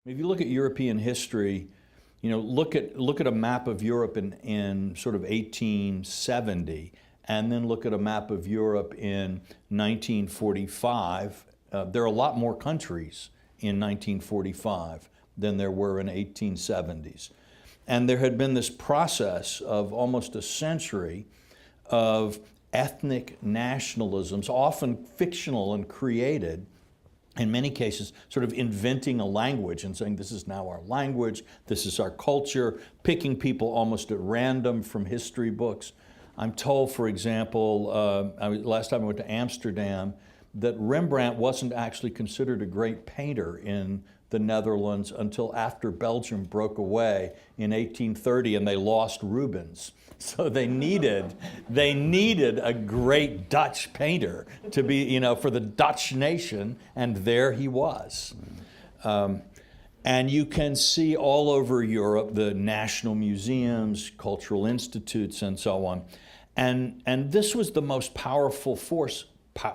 If you look at European history, look at a map of Europe in sort of 1870, and then look at a map of Europe in 1945. There are a lot more countries in 1945 than there were in 1870s. And there had been this process of almost a century of ethnic nationalisms, often fictional and created, in many cases, sort of inventing a language and saying, this is now our language, this is our culture, picking people almost at random from history books. I'm told, for example, last time I went to Amsterdam, that Rembrandt wasn't actually considered a great painter in the Netherlands until after Belgium broke away in 1830 and they lost Rubens. So they needed a great Dutch painter to be, for the Dutch nation, and there he was. And you can see all over Europe the national museums, cultural institutes, and so on. And this was the most powerful force,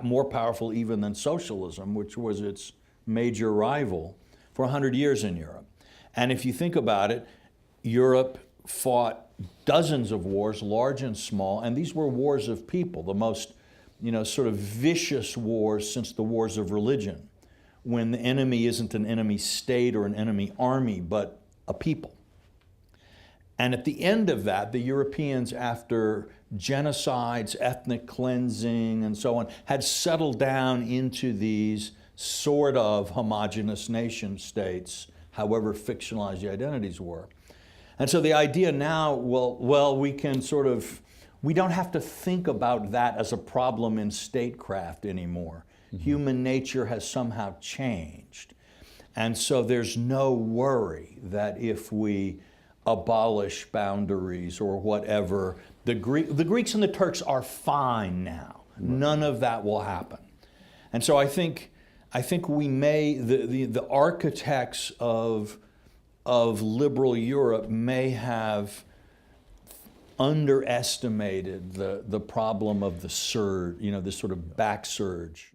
more powerful even than socialism, which was its major rival, for 100 years in Europe. And if you think about it, Europe fought dozens of wars, large and small, and these were wars of people, the most, sort of vicious wars since the wars of religion, when the enemy isn't an enemy state or an enemy army, but a people. And at the end of that, the Europeans, after genocides, ethnic cleansing, and so on, had settled down into these sort of homogeneous nation states, however fictionalized the identities were. And so the idea now, we can we don't have to think about that as a problem in statecraft anymore. Mm-hmm. Human nature has somehow changed. And so there's no worry that if we abolish boundaries or whatever, the Greeks and the Turks are fine now. Right. None of that will happen. And so I think we may, the architects of liberal Europe may have underestimated the problem of the surge, this sort of back surge.